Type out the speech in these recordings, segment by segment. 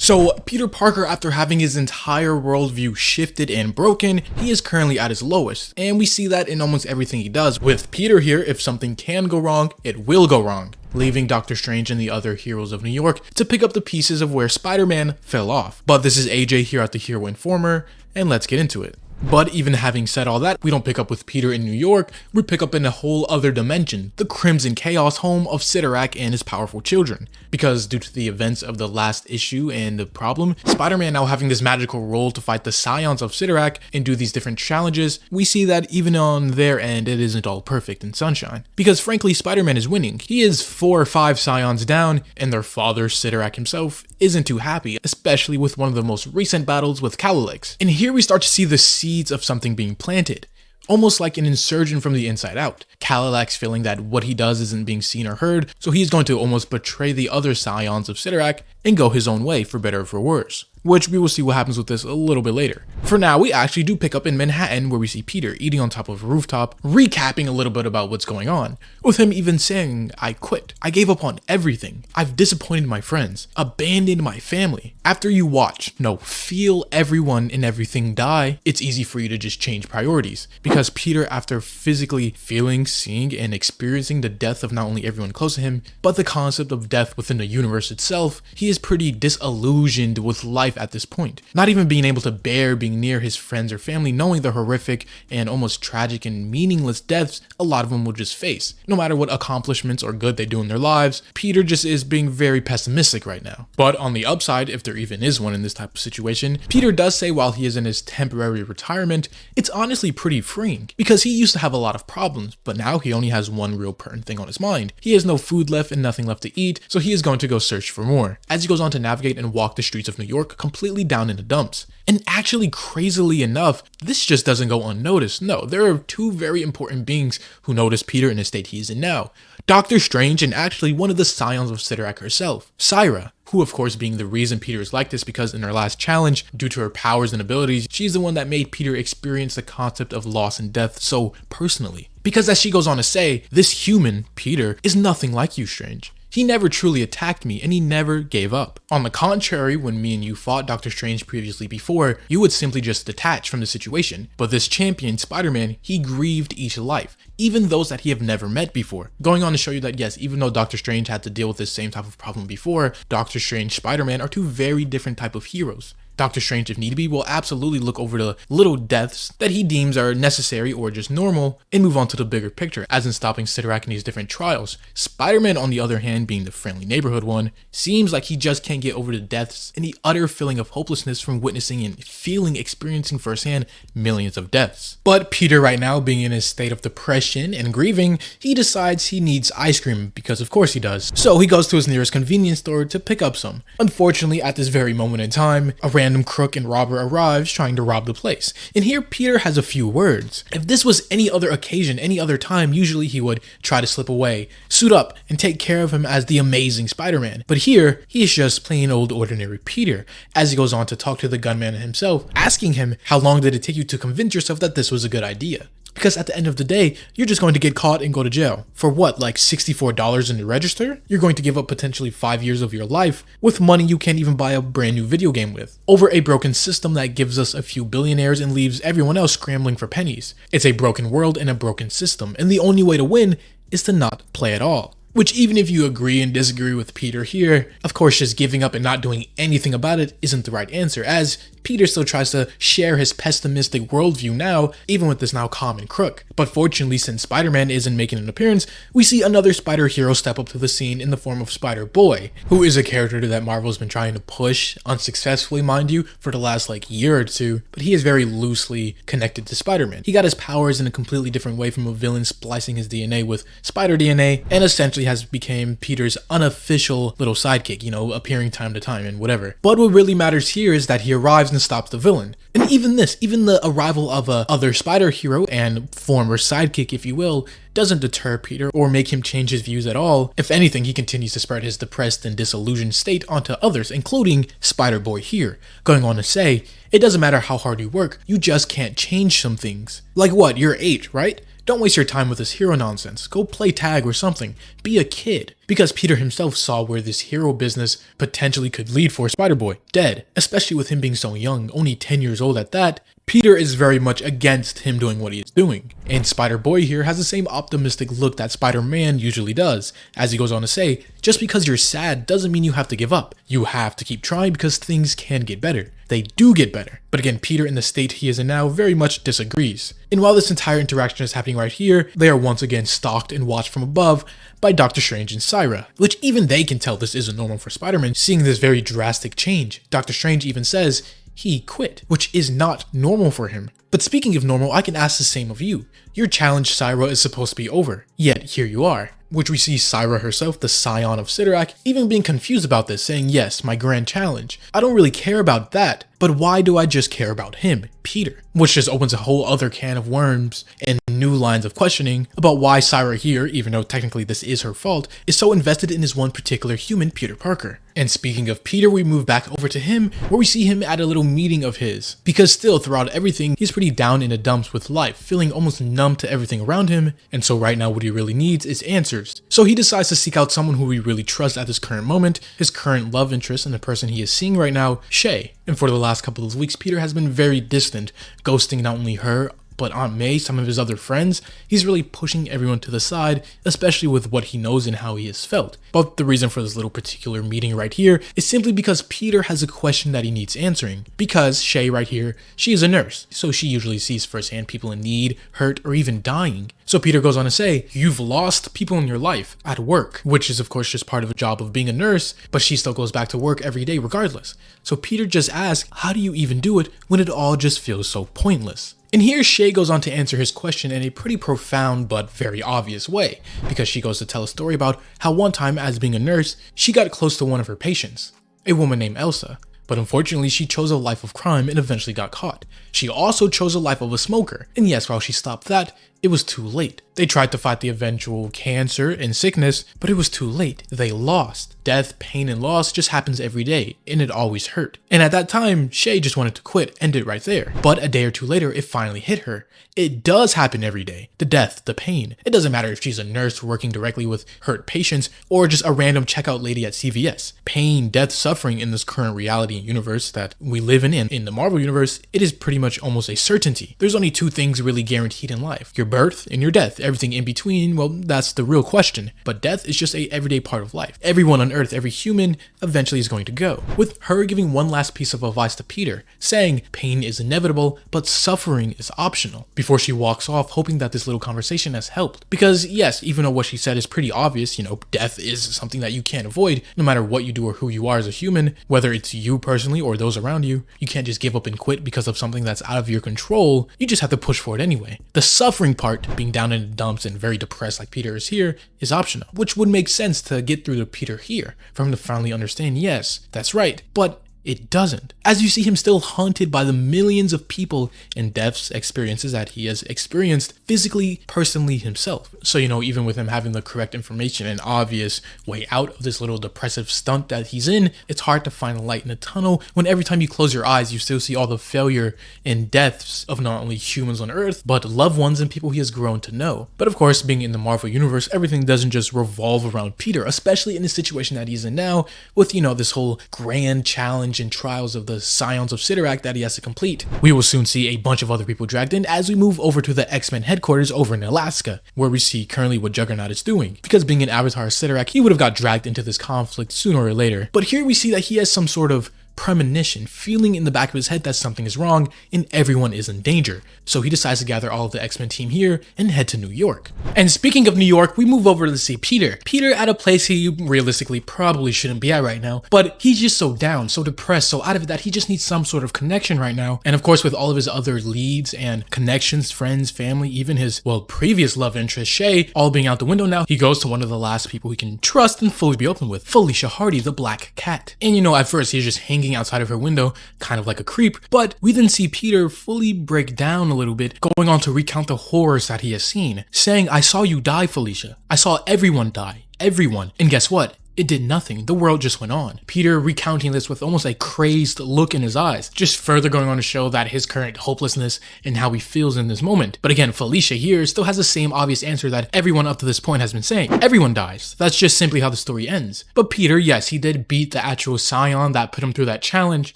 So Peter Parker, after having his entire worldview shifted and broken, he is currently at his lowest, and we see that in almost everything he does. With Peter here, if something can go wrong, it will go wrong, leaving Doctor Strange and the other heroes of New York to pick up the pieces of where Spider-Man fell off. But this is AJ here at the Hero Informer, and let's get into it. But even having said all that, we don't pick up with Peter in New York, we pick up in a whole other dimension, the Crimson Chaos home of Cyra and his powerful children. Because due to the events of the last issue and the problem, Spider-Man now having this magical role to fight the Scions of Cyra and do these different challenges, we see that even on their end, it isn't all perfect and sunshine. Because frankly, Spider-Man is winning. He is 4 or 5 Scions down, and their father, Cyra himself, isn't too happy, especially with one of the most recent battles with Cowlex. And here we start to see the seeds of something being planted, almost like an insurgent from the inside out. Cowlex feeling that what he does isn't being seen or heard, so he's going to almost betray the other Scions of Cyra and go his own way, for better or for worse. Which we will see what happens with this a little bit later. For now, we actually do pick up in Manhattan, where we see Peter eating on top of a rooftop, recapping a little bit about what's going on, with him even saying, "I quit. I gave up on everything. I've disappointed my friends, abandoned my family." After you watch, no, feel everyone and everything die, it's easy for you to just change priorities. Because Peter, after physically feeling, seeing, and experiencing the death of not only everyone close to him, but the concept of death within the universe itself, he is pretty disillusioned with life at this point, not even being able to bear being near his friends or family, knowing the horrific and almost tragic and meaningless deaths a lot of them will just face. No matter what accomplishments or good they do in their lives, Peter just is being very pessimistic right now. But on the upside, if there even is one in this type of situation, Peter does say while he is in his temporary retirement, it's honestly pretty freeing, because he used to have a lot of problems, but now he only has one real pertinent thing on his mind. He has no food left and nothing left to eat, so he is going to go search for more, as he goes on to navigate and walk the streets of New York completely down in the dumps. And actually, crazily enough, this just doesn't go unnoticed. No, there are 2 very important beings who notice Peter in the state he is in now. Doctor Strange and actually one of the Scions of Cyra herself, Cyra, who of course being the reason Peter is like this, because in her last challenge, due to her powers and abilities, she's the one that made Peter experience the concept of loss and death so personally. Because as she goes on to say, this human, Peter, is nothing like you, Strange. He never truly attacked me, and he never gave up. On the contrary, when me and you fought Doctor Strange previously before, you would simply just detach from the situation. But this champion, Spider-Man, he grieved each life, even those that he have never met before. Going on to show you that yes, even though Doctor Strange had to deal with this same type of problem before, Doctor Strange, Spider-Man are 2 very different type of heroes. Doctor Strange, if need be, will absolutely look over the little deaths that he deems are necessary or just normal and move on to the bigger picture, as in stopping Cyra in these different trials. Spider-Man, on the other hand, being the friendly neighborhood one, seems like he just can't get over the deaths and the utter feeling of hopelessness from witnessing and experiencing firsthand millions of deaths. But Peter right now, being in his state of depression and grieving, he decides he needs ice cream, because of course he does. So he goes to his nearest convenience store to pick up some. Unfortunately, at this very moment in time, a random crook and robber arrives trying to rob the place. And here Peter has a few words. If this was any other occasion, any other time, usually he would try to slip away, suit up, and take care of him as the amazing Spider-Man. But here, he is just plain old ordinary Peter, as he goes on to talk to the gunman himself, asking him how long did it take you to convince yourself that this was a good idea. Because at the end of the day, you're just going to get caught and go to jail. For what, like $64 in the register? You're going to give up potentially 5 years of your life with money you can't even buy a brand new video game with, over a broken system that gives us a few billionaires and leaves everyone else scrambling for pennies. It's a broken world and a broken system, and the only way to win is to not play at all. Which, even if you agree and disagree with Peter here, of course just giving up and not doing anything about it isn't the right answer, as Peter still tries to share his pessimistic worldview now, even with this now common crook. But fortunately, since Spider-Man isn't making an appearance, we see another spider hero step up to the scene in the form of Spider-Boy, who is a character that Marvel's been trying to push, unsuccessfully mind you, for the last year or 2, but he is very loosely connected to Spider-Man. He got his powers in a completely different way from a villain splicing his DNA with spider DNA, and essentially has become Peter's unofficial little sidekick, appearing time to time and whatever. But what really matters here is that he arrives and stops the villain. And even the arrival of a other spider hero and former sidekick, if you will, doesn't deter Peter or make him change his views at all. If anything, he continues to spread his depressed and disillusioned state onto others, including Spider-Boy here, going on to say, it doesn't matter how hard you work, you just can't change some things. Like what, you're 8, right? Don't waste your time with this hero nonsense. Go play tag or something. Be a kid. because Peter himself saw where this hero business potentially could lead for Spider-Boy, dead, especially with him being so young, only 10 years old at that. Peter is very much against him doing what he is doing. And Spider-Boy here has the same optimistic look that Spider-Man usually does, as he goes on to say, just because you're sad doesn't mean you have to give up. You have to keep trying because things can get better. They do get better. But again, Peter in the state he is in now very much disagrees. And while this entire interaction is happening right here, they are once again stalked and watched from above by Doctor Strange and Cyra, which even they can tell this isn't normal for Spider-Man, seeing this very drastic change. Doctor Strange even says he quit, which is not normal for him. But speaking of normal, I can ask the same of you. Your challenge, Cyra, is supposed to be over, yet here you are. Which we see Cyra herself, the scion of Cyra, even being confused about this, saying, yes, my grand challenge. I don't really care about that, but why do I just care about him, Peter? Which just opens a whole other can of worms and new lines of questioning about why Cyra here, even though technically this is her fault, is so invested in this one particular human, Peter Parker. And speaking of Peter, we move back over to him, where we see him at a little meeting of his. Because still, throughout everything, he's pretty down in the dumps with life, feeling almost numb to everything around him, and so right now what he really needs is answers. So he decides to seek out someone who he really trusts at this current moment, his current love interest and the person he is seeing right now, Shay. And for the last couple of weeks, Peter has been very distant, ghosting not only her, but Aunt May, some of his other friends. He's really pushing everyone to the side, especially with what he knows and how he has felt. But the reason for this little particular meeting right here is simply because Peter has a question that he needs answering. Because Shay right here, she is a nurse, so she usually sees firsthand people in need, hurt, or even dying. So Peter goes on to say, you've lost people in your life at work, which is of course just part of a job of being a nurse, but she still goes back to work every day regardless. So Peter just asks, how do you even do it when it all just feels so pointless? And here Shay goes on to answer his question in a pretty profound but very obvious way, because she goes to tell a story about how one time as being a nurse, she got close to one of her patients, a woman named Elsa. But unfortunately, she chose a life of crime and eventually got caught. She also chose a life of a smoker, and yes, while she stopped that, it was too late. They tried to fight the eventual cancer and sickness, but it was too late. They lost. Death, pain, and loss just happens every day, and it always hurt. And at that time, Shay just wanted to quit, end it right there. But a day or two later, it finally hit her. It does happen every day. The death, the pain. It doesn't matter if she's a nurse working directly with hurt patients, or just a random checkout lady at CVS. Pain, death, suffering in this current reality and universe that we live in the Marvel universe, it is pretty much almost a certainty. There's only two things really guaranteed in life: your birth and your death. Everything in between, well, that's the real question. But death is just a everyday part of life. Everyone on Earth, every human, eventually is going to go. With her giving one last piece of advice to Peter, saying pain is inevitable, but suffering is optional, before she walks off, hoping that this little conversation has helped. Because yes, even though what she said is pretty obvious, death is something that you can't avoid, no matter what you do or who you are as a human, whether it's you personally or those around you. You can't just give up and quit because of something that's out of your control. You just have to push for it anyway. The suffering part, being down in the dumps and very depressed like Peter is here, is optional, which would make sense to get through to Peter here, for him to finally understand, yes, that's right, but it doesn't. As you see him still haunted by the millions of people and deaths experiences that he has experienced physically, personally himself. So, even with him having the correct information and obvious way out of this little depressive stunt that he's in, it's hard to find a light in the tunnel when every time you close your eyes, you still see all the failure and deaths of not only humans on Earth, but loved ones and people he has grown to know. But of course, being in the Marvel universe, everything doesn't just revolve around Peter, especially in the situation that he's in now with, this whole grand challenge and trials of the Scions of Cyra that he has to complete. We will soon see a bunch of other people dragged in as we move over to the X-Men headquarters over in Alaska, where we see currently what Juggernaut is doing. Because being an Avatar of Cyra, he would have got dragged into this conflict sooner or later. But here we see that he has some sort of premonition, feeling in the back of his head that something is wrong and everyone is in danger. So he decides to gather all of the X-Men team here and head to New York. And speaking of New York, we move over to see Peter. Peter at a place he realistically probably shouldn't be at right now, but he's just so down, so depressed, so out of it that he just needs some sort of connection right now. And of course, with all of his other leads and connections, friends, family, even his, previous love interest, Shay, all being out the window now, he goes to one of the last people he can trust and fully be open with, Felicia Hardy, the Black Cat. And at first he's just hanging outside of her window, kind of like a creep, but we then see Peter fully break down a little bit, going on to recount the horrors that he has seen, saying, I saw you die, Felicia. I saw everyone die. Everyone. And guess what? It did nothing. The world just went on. Peter recounting this with almost a crazed look in his eyes, just further going on to show that his current hopelessness and how he feels in this moment. But again, Felicia here still has the same obvious answer that everyone up to this point has been saying. Everyone dies. That's just simply how the story ends. But Peter, yes, he did beat the actual scion that put him through that challenge,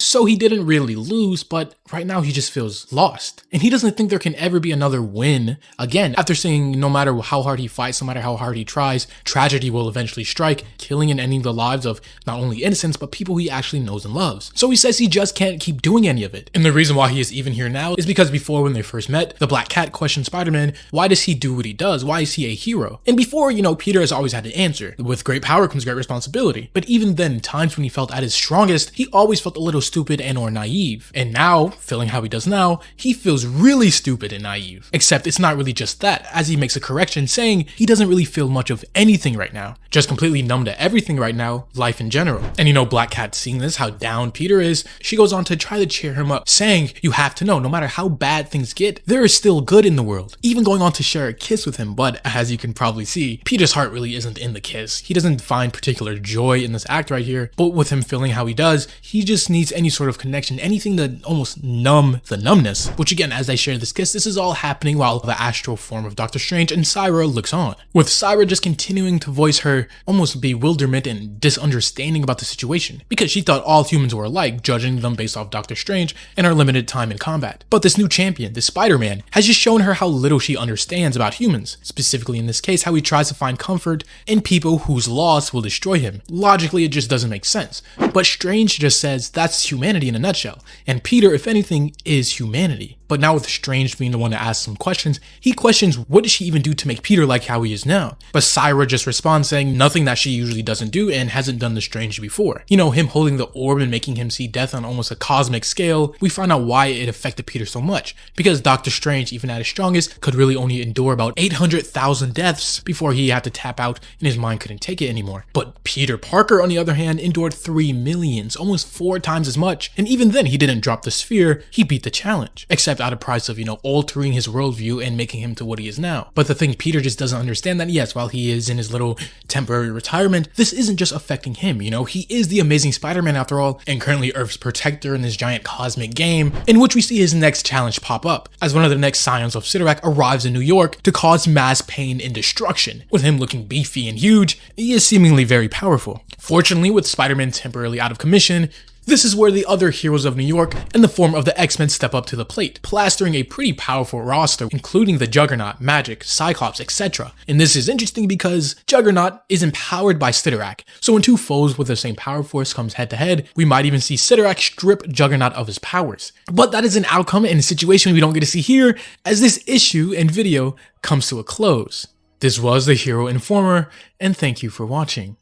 so he didn't really lose, but right now he just feels lost. And he doesn't think there can ever be another win again, after saying no matter how hard he fights, no matter how hard he tries, tragedy will eventually strike, killing and ending the lives of not only innocents, but people he actually knows and loves. So he says he just can't keep doing any of it. And the reason why he is even here now is because before, when they first met, the Black Cat questioned Spider-Man, why does he do what he does? Why is he a hero? And before, Peter has always had an answer. With great power comes great responsibility. But even then, times when he felt at his strongest, he always felt a little stupid and or naive. And now, feeling how he does now, he feels really stupid and naive. Except it's not really just that, as he makes a correction saying he doesn't really feel much of anything right now. Just completely numb to everything right now, life in general. And Black Cat seeing this, how down Peter is, she goes on to try to cheer him up, saying, you have to know, no matter how bad things get, there is still good in the world. Even going on to share a kiss with him, but as you can probably see, Peter's heart really isn't in the kiss. He doesn't find particular joy in this act right here, but with him feeling how he does, he just needs any sort of connection, anything to almost numb the numbness. Which again, as they share this kiss, this is all happening while the astral form of Doctor Strange and Cyra looks on. With Cyra just continuing to voice her almost bewilderment and disunderstanding about the situation, because she thought all humans were alike, judging them based off Doctor Strange and our limited time in combat. But this new champion, this Spider-Man, has just shown her how little she understands about humans, specifically in this case how he tries to find comfort in people whose loss will destroy him. Logically, it just doesn't make sense. But Strange just says that's humanity in a nutshell, and Peter, if anything, is humanity. But now with Strange being the one to ask some questions, he questions what did she even do to make Peter like how he is now? But Cyra just responds saying nothing that she usually doesn't do and hasn't done to Strange before. Him holding the orb and making him see death on almost a cosmic scale, we find out why it affected Peter so much. Because Doctor Strange, even at his strongest, could really only endure about 800,000 deaths before he had to tap out and his mind couldn't take it anymore. But Peter Parker, on the other hand, endured 3 millions, almost 4 times as much. And even then, he didn't drop the sphere, he beat the challenge. Except at a price of, altering his worldview and making him to what he is now. But the thing, Peter just doesn't understand that, yes, while he is in his little temporary retirement, this isn't just affecting him, he is the Amazing Spider-Man after all, and currently Earth's protector in this giant cosmic game, in which we see his next challenge pop up, as one of the next scions of Cyra arrives in New York to cause mass pain and destruction. With him looking beefy and huge, he is seemingly very powerful. Fortunately, with Spider-Man temporarily out of commission, this is where the other heroes of New York in the form of the X-Men step up to the plate, plastering a pretty powerful roster, including the Juggernaut, Magic, Cyclops, etc. And this is interesting because Juggernaut is empowered by Cyra, so when two foes with the same power force comes head to head, we might even see Cyra strip Juggernaut of his powers. But that is an outcome and a situation we don't get to see here, as this issue and video comes to a close. This was the Hero Informer, and thank you for watching.